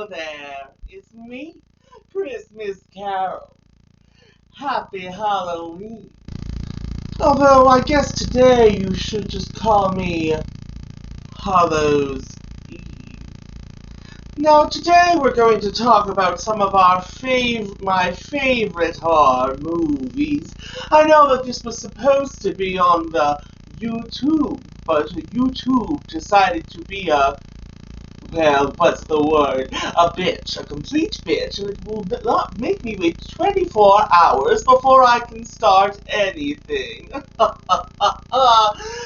there, it's me, Christmas Carol. Happy Halloween. Although I guess today you should just call me Hallows Eve. Now today we're going to talk about some of my favorite horror movies. I know that this was supposed to be on the YouTube, but YouTube decided to be well, what's the word? A bitch, a complete bitch, and it will not make me wait 24 hours before I can start anything.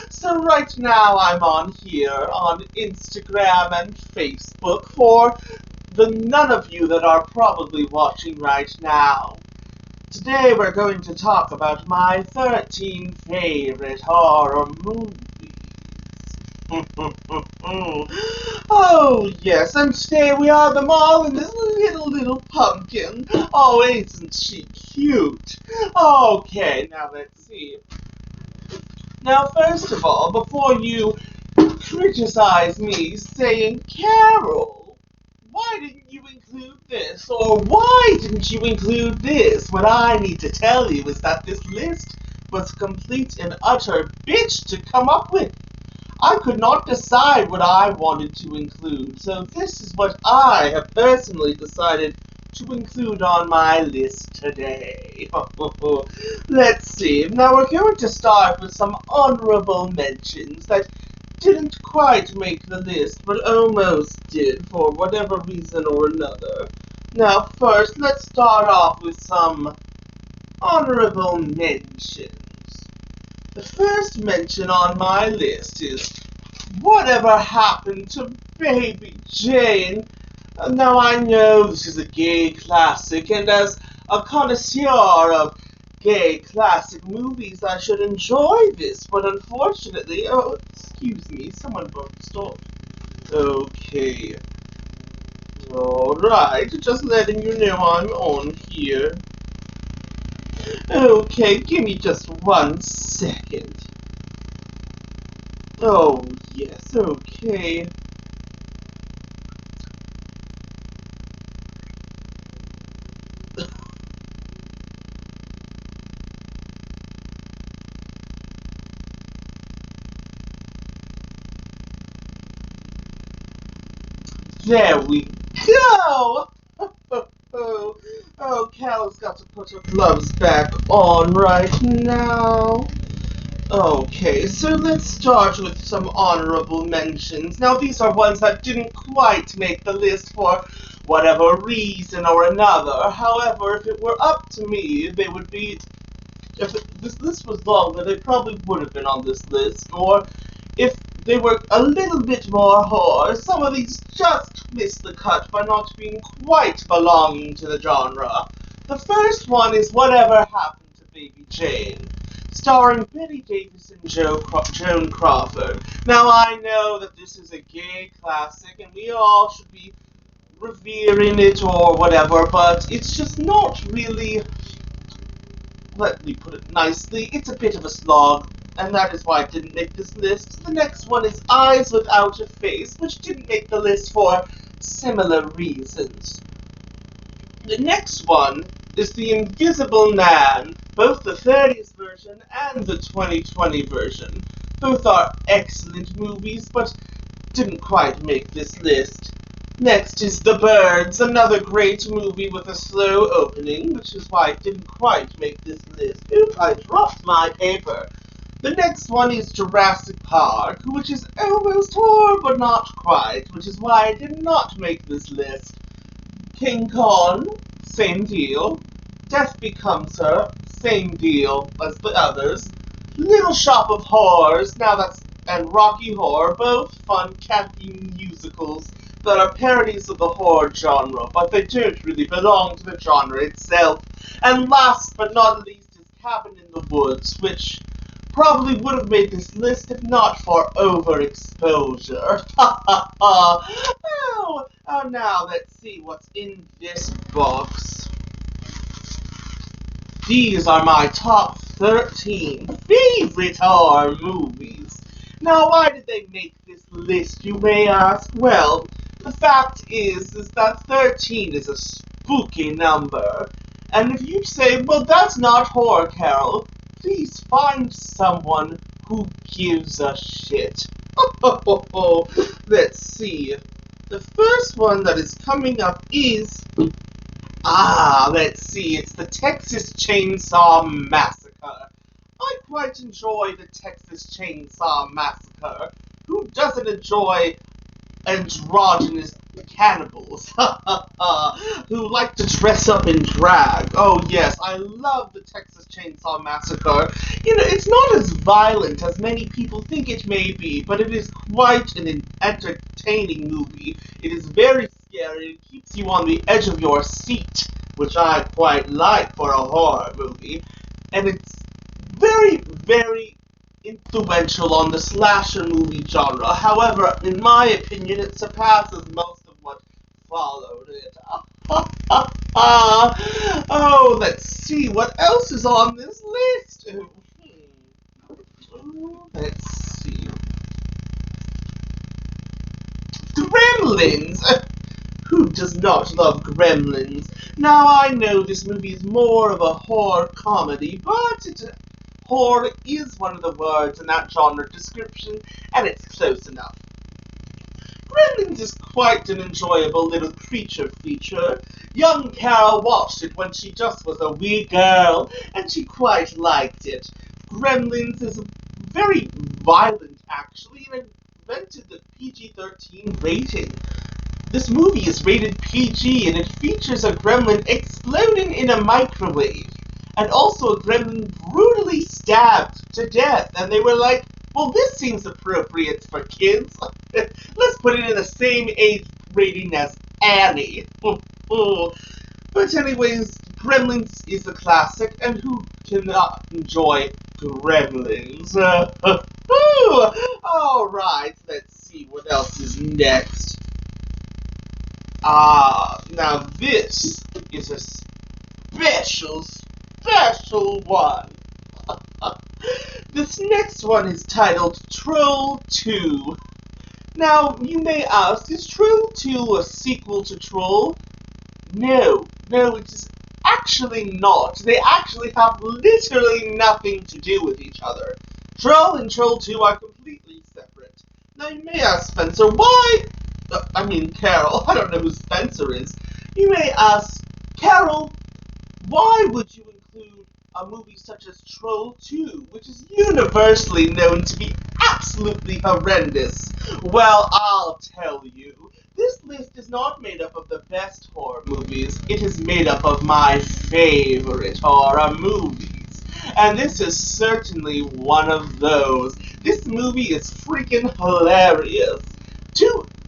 So right now I'm on here on Instagram and Facebook for the none of you that are probably watching right now. Today we're going to talk about my 13 favorite horror movies. Oh, yes, and today we are them all in this little pumpkin. Oh, isn't she cute? Okay, now let's see. Now, first of all, before you criticize me saying, Carol, why didn't you include this? Or why didn't you include this? What I need to tell you is that this list was complete and utter bitch to come up with. I could not decide what I wanted to include, so this is what I have personally decided to include on my list today. Let's see. Now we're going to start with some honorable mentions that didn't quite make the list, but almost did for whatever reason or another. Now first, let's start off with some honorable mentions. The first mention on my list is Whatever Happened to Baby Jane? Now I know this is a gay classic, and as a connoisseur of gay classic movies, I should enjoy this, but unfortunately, oh, excuse me, someone broke the stove. Okay. Alright, just letting you know I'm on here. Okay, give me just 1 second. Oh, yes, okay. There we go! Oh, Cal's got to put her gloves back on right now. Okay, so let's start with some honorable mentions. Now, these are ones that didn't quite make the list for whatever reason or another. However, if it were up to me, they would be... If this list was longer, they probably would have been on this list. Or if they were a little bit more horror, some of these just missed the cut by not being quite belonging to the genre. The first one is Whatever Happened to Baby Jane, starring Betty Davis and Joan Crawford. Now, I know that this is a gay classic, and we all should be revering it or whatever, but it's just not really, let me put it nicely, it's a bit of a slog, and that is why it didn't make this list. The next one is Eyes Without a Face, which didn't make the list for similar reasons. The next one is The Invisible Man, both the 30s version and the 2020 version. Both are excellent movies, but didn't quite make this list. Next is The Birds, another great movie with a slow opening, which is why it didn't quite make this list. Oop, I dropped my paper. The next one is Jurassic Park, which is almost horror, but not quite, which is why it did not make this list. King Kong, same deal. Death Becomes Her, same deal as the others. Little Shop of Horrors, and Rocky Horror, both fun, campy musicals that are parodies of the horror genre, but they don't really belong to the genre itself. And last but not least is Cabin in the Woods, which probably would have made this list if not for overexposure. Oh, now let's see what's in this box. These are my top 13 favorite horror movies. Now, why did they make this list, you may ask? Well, the the fact is that 13 is a spooky number. And if you say, well, that's not horror, Carol, please find someone who gives a shit. Let's see. The first one that is coming up is... let's see. It's the Texas Chainsaw Massacre. I quite enjoy the Texas Chainsaw Massacre. Who doesn't enjoy androgynous cannibals who like to dress up in drag? Oh yes, I love the Texas Chainsaw Massacre. You know, it's not as violent as many people think it may be, but it is quite an entertaining movie. It is very scary. It keeps you on the edge of your seat, which I quite like for a horror movie. And it's very, very influential on the slasher movie genre. However, in my opinion, it surpasses most of what followed it. Oh, let's see what else is on this list. Let's see. Gremlins! Who does not love Gremlins? Now, I know this movie is more of a horror comedy, but horror is one of the words in that genre description, and it's close enough. Gremlins is quite an enjoyable little creature feature. Young Carol watched it when she just was a wee girl, and she quite liked it. Gremlins is very violent, actually, and invented the PG-13 rating. This movie is rated PG, and it features a gremlin exploding in a microwave, and also a gremlin brutally stabbed to death, and they were like, well, this seems appropriate for kids. Let's put it in the same age rating as Annie. But anyways, Gremlins is a classic, and who cannot enjoy Gremlins? Alright, let's see what else is next. Now this is a special one. This next one is titled Troll 2. Now, you may ask, is Troll 2 a sequel to Troll? No, it is actually not. They actually have literally nothing to do with each other. Troll and Troll 2 are completely separate. Now, you may ask, Spencer, why? Carol, I don't know who Spencer is. You may ask, Carol, why would you include a movie such as Troll 2, which is universally known to be absolutely horrendous? Well, I'll tell you. This list is not made up of the best horror movies. It is made up of my favorite horror movies. And this is certainly one of those. This movie is freaking hilarious.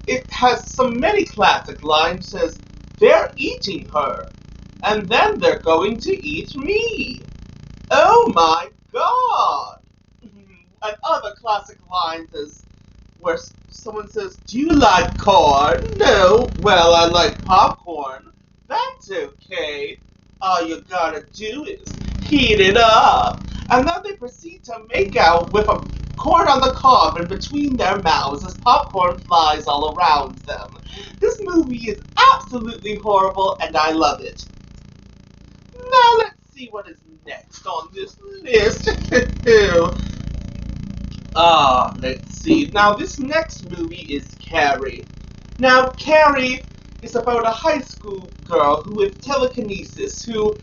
It has many classic lines. Says, they're eating her, and then they're going to eat me. Oh my god! And other classic lines is where someone says, do you like corn? No. Well, I like popcorn. That's okay. All you gotta do is heat it up. And then they proceed to make out with a corn on the cob in between their mouths as popcorn flies all around them. This movie is absolutely horrible, and I love it. Now let's see what is next on this list. Let's see. Now this next movie is Carrie. Now Carrie is about a high school girl who with telekinesis who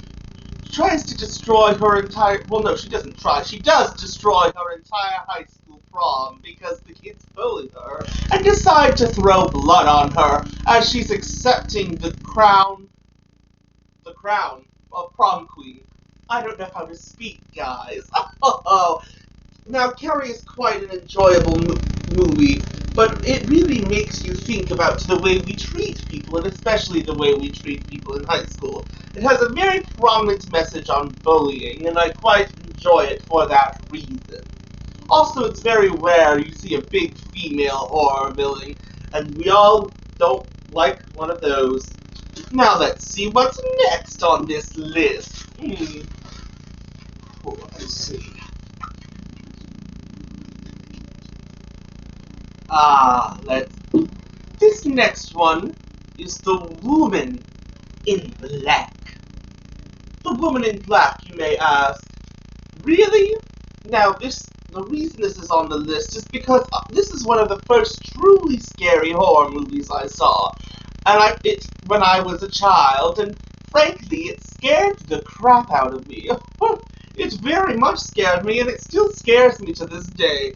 tries to destroy her entire... Well, no, she doesn't try. She does destroy her entire high school prom because the kids bully her and decide to throw blood on her as she's accepting the crown of prom queen. I don't know how to speak, guys. Now, Carrie is quite an enjoyable movie, but it really makes you think about the way we treat people, and especially the way we treat people in high school. It has a very prominent message on bullying, and I quite enjoy it for that reason. Also, it's very rare you see a big female horror villain, and we all don't like one of those. Now let's see what's next on this list. Let's see. This next one is The Woman in Black. The Woman in Black, you may ask. Really? Now, the reason this is on the list is because this is one of the first truly scary horror movies I saw. And when I was a child, and frankly, it scared the crap out of me. It very much scared me, and it still scares me to this day.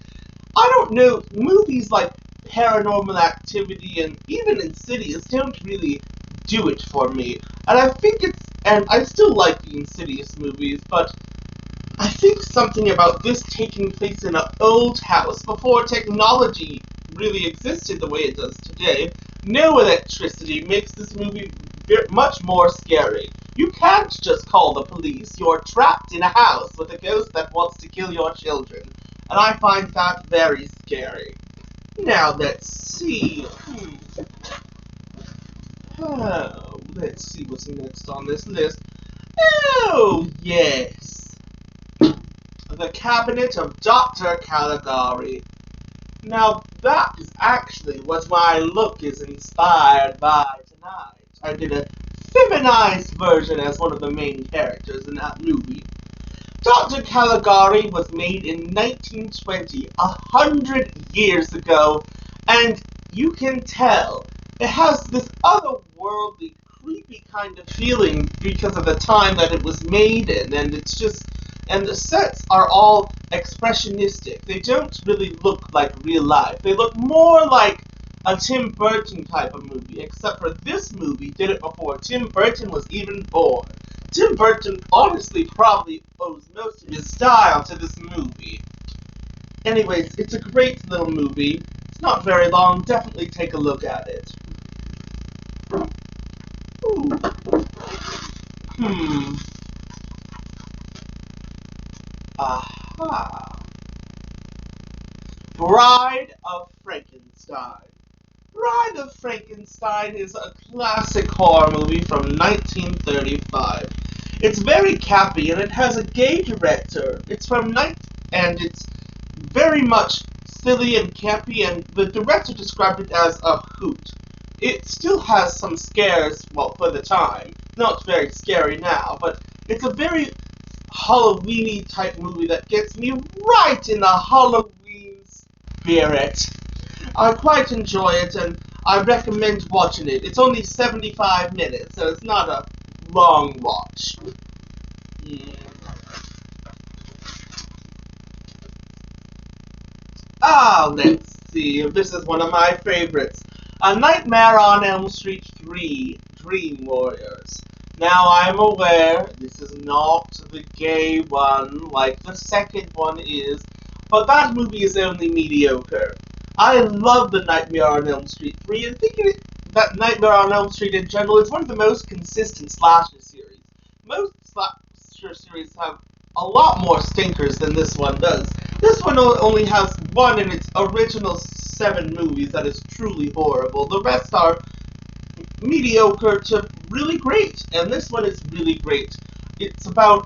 I don't know, movies like Paranormal Activity and even Insidious don't really do it for me. And I still like the Insidious movies, but I think something about this taking place in an old house before technology really existed the way it does today. No electricity makes this movie much more scary. You can't just call the police. You're trapped in a house with a ghost that wants to kill your children. And I find that very scary. Now, let's see. Oh, let's see what's next on this list. Oh, yes. The Cabinet of Dr. Caligari. Now, that is actually what my look is inspired by tonight. I did a feminized version as one of the main characters in that movie. Dr. Caligari was made in 1920, 100 years ago, and you can tell it has this otherworldly, creepy kind of feeling because of the time that it was made in, and the sets are all expressionistic. They don't really look like real life. They look more like a Tim Burton type of movie, except for this movie did it before Tim Burton was even born. Tim Burton honestly probably owes most of his style to this movie. Anyways, it's a great little movie. It's not very long. Definitely take a look at it. Ooh. Aha. Bride of Frankenstein. Bride of Frankenstein is a classic horror movie from 1935. It's very campy and it has a gay director. And it's very much silly and campy, and the director described it as a hoot. It still has some scares, well, for the time. Not very scary now, but it's a very Halloween-y type movie that gets me right in the Halloween spirit. I quite enjoy it, and I recommend watching it. It's only 75 minutes, so it's not a long watch. Let's see. This is one of my favorites. A Nightmare on Elm Street 3, Dream Warriors. Now, I'm aware this is not the gay one like the second one is, but that movie is only mediocre. I love the Nightmare on Elm Street 3, and thinking that Nightmare on Elm Street in general is one of the most consistent slasher series. Most slasher series have a lot more stinkers than this one does. This one only has one in its original 7 movies that is truly horrible. The rest are mediocre to really great, and this one is really great. It's about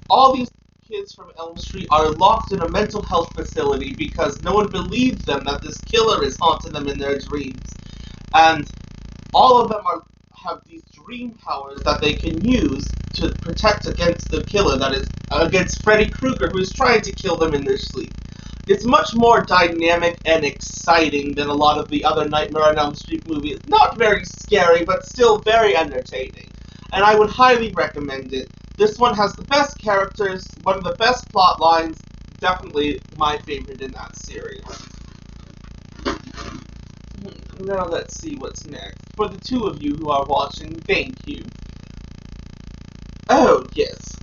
all these kids from Elm Street are locked in a mental health facility because no one believes them that this killer is haunting them in their dreams. And all of them have these dream powers that they can use to protect against the killer, that is, against Freddy Krueger, who is trying to kill them in their sleep. It's much more dynamic and exciting than a lot of the other Nightmare on Elm Street movies. Not very scary, but still very entertaining. And I would highly recommend it. This one has the best characters, one of the best plot lines, definitely my favorite in that series. Now let's see what's next. For the 2 of you who are watching, thank you. Oh, yes.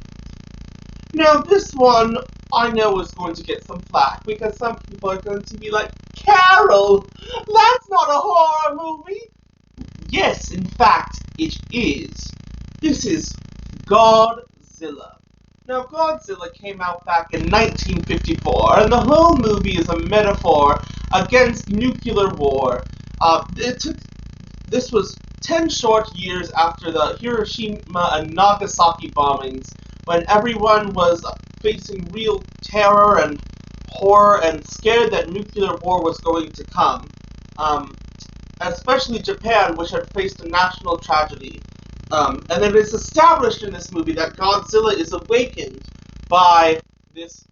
Now this one, I know is going to get some flack, because some people are going to be like, Carol, that's not a horror movie! Yes, in fact, it is. This is Godzilla. Now, Godzilla came out back in 1954, and the whole movie is a metaphor against nuclear war. This was 10 short years after the Hiroshima and Nagasaki bombings, when everyone was facing real terror and horror and scared that nuclear war was going to come. especially Japan, which had faced a national tragedy. And it is established in this movie that Godzilla is awakened by this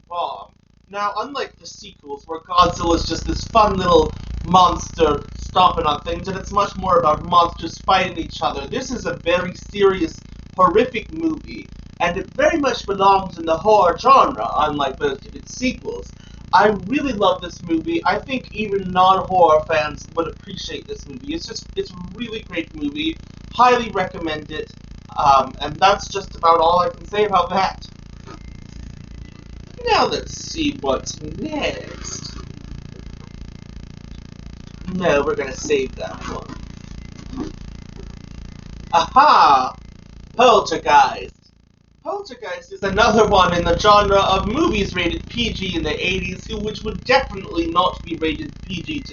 bomb. Now, unlike the sequels, where Godzilla is just this fun little monster stomping on things, and it's much more about monsters fighting each other, this is a very serious, horrific movie, and it very much belongs in the horror genre, unlike most of its sequels. I really love this movie. I think even non-horror fans would appreciate this movie. It's a really great movie. Highly recommend it. And that's just about all I can say about that. Now let's see what's next. No, we're gonna save that one. Aha! Poltergeist. Poltergeist is another one in the genre of movies rated PG in the 80s, which would definitely not be rated PG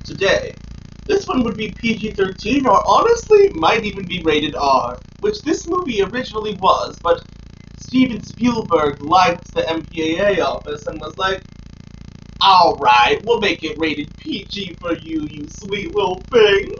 today. This one would be PG-13, or honestly, might even be rated R, which this movie originally was, but Steven Spielberg liked the MPAA office and was like, alright, we'll make it rated PG for you, you sweet little thing.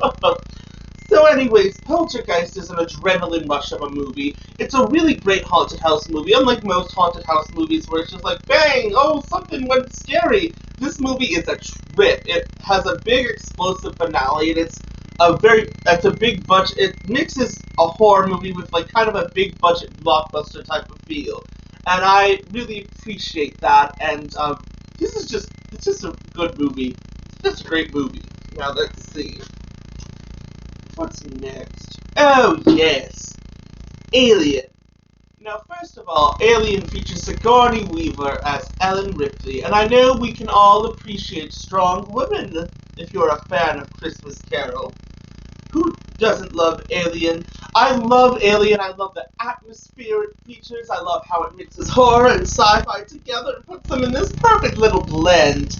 So anyways, Poltergeist is an adrenaline rush of a movie. It's a really great haunted house movie, unlike most haunted house movies where it's just like, bang, oh, something went scary. This movie is a trip. It has a big explosive finale, and it's a big budget. It mixes a horror movie with like kind of a big budget blockbuster type of feel. And I really appreciate that, and it's just a good movie. It's just a great movie. Now let's see. What's next? Oh, yes! Alien. Now, first of all, Alien features Sigourney Weaver as Ellen Ripley, and I know we can all appreciate strong women if you're a fan of Christmas Carol. Who doesn't love Alien? I love Alien. I love the atmosphere it features. I love how it mixes horror and sci-fi together and puts them in this perfect little blend.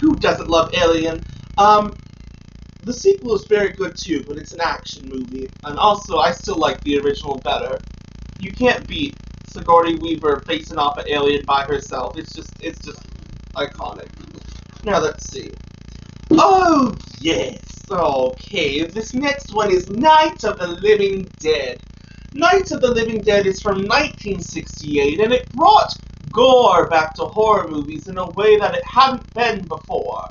Who doesn't love Alien? The sequel is very good too, but it's an action movie, and also I still like the original better. You can't beat Sigourney Weaver facing off an alien by herself. It's just iconic. Now let's see. Oh yes, okay. This next one is Night of the Living Dead. Night of the Living Dead is from 1968, and it brought gore back to horror movies in a way that it hadn't been before.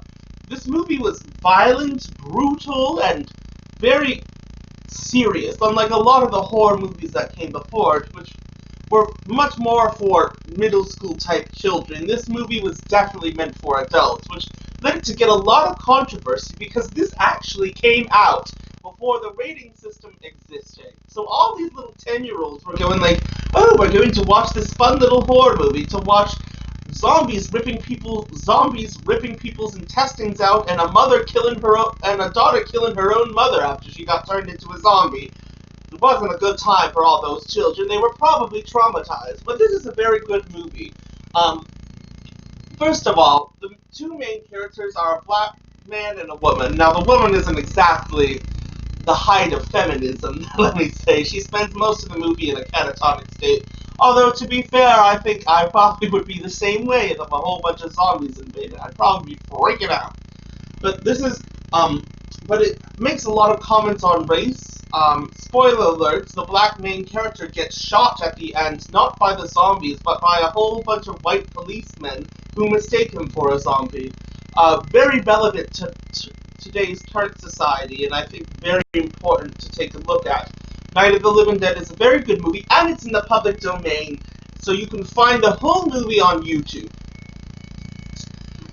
This movie was violent, brutal, and very serious, unlike a lot of the horror movies that came before it, which were much more for middle school type children. This movie was definitely meant for adults, which led it to get a lot of controversy because this actually came out before the rating system existed. So all these little 10-year-olds were going like, oh, we're going to watch this fun little horror movie to watch zombies ripping people's intestines out, and a daughter killing her own mother after she got turned into a zombie. It wasn't a good time for all those children. They were probably traumatized, but this is a very good movie. First of all, the two main characters are a black man and a woman. Now, the woman isn't exactly the height of feminism, let me say. She spends most of the movie in a catatonic state. Although, to be fair, I think I probably would be the same way if a whole bunch of zombies invaded. I'd probably be freaking out. But this is, but it makes a lot of comments on race. Spoiler alerts, the black main character gets shot at the end, not by the zombies, but by a whole bunch of white policemen who mistake him for a zombie. Very relevant to today's current society, and I think very important to take a look at. Night of the Living Dead is a very good movie, and it's in the public domain, so you can find the whole movie on YouTube.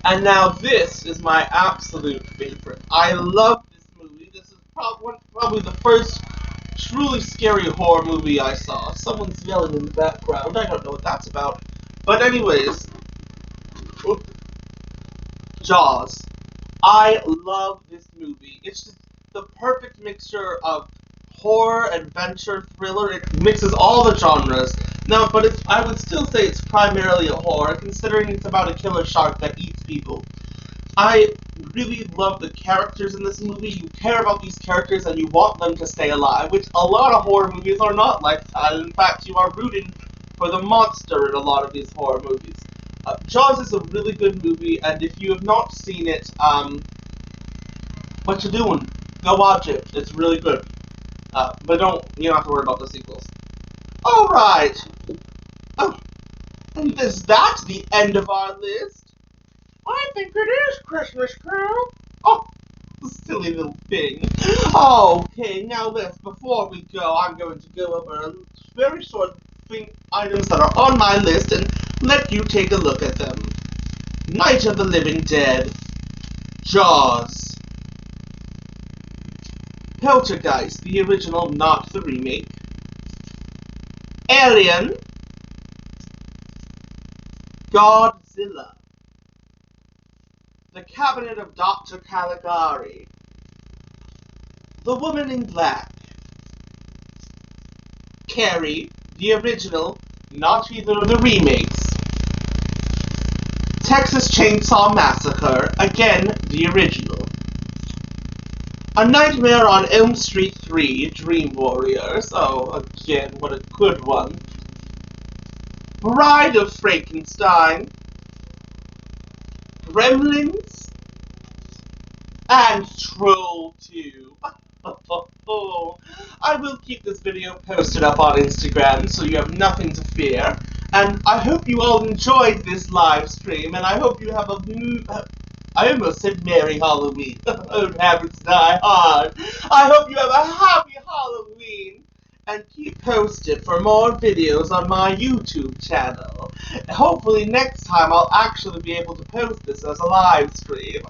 And now this is my absolute favorite. I love this movie. This is probably the first truly scary horror movie I saw. Someone's yelling in the background. I don't know what that's about. But anyways, Jaws. I love this movie. It's just the perfect mixture of horror, adventure, thriller. It mixes all the genres. Now, but I would still say it's primarily a horror, considering it's about a killer shark that eats people. I really love the characters in this movie. You care about these characters and you want them to stay alive, which a lot of horror movies are not like that. In fact, you are rooting for the monster in a lot of these horror movies. Jaws is a really good movie, and if you have not seen it, What you doing? Go watch it. It's really good. But you don't have to worry about the sequels. Alright. Oh, and is that the end of our list? I think it is, Christmas Carol. Oh, silly little thing. Okay, now before we go, I'm going to go over a very short items that are on my list and let you take a look at them. Night of the Living Dead, Jaws, Poltergeist, the original, not the remake, Alien, Godzilla, The Cabinet of Dr. Caligari, The Woman in Black, Carrie, the original, not either of the remakes, Texas Chainsaw Massacre, again, the original, A Nightmare on Elm Street 3, Dream Warriors, oh, again, what a good one, Bride of Frankenstein, Gremlins, and Troll 2. I will keep this video posted up on Instagram, so you have nothing to fear. And I hope you all enjoyed this live stream, and I hope you have I almost said Merry Halloween. Old habits die hard. I hope you have a happy Halloween, and keep posted for more videos on my YouTube channel. Hopefully next time I'll actually be able to post this as a live stream.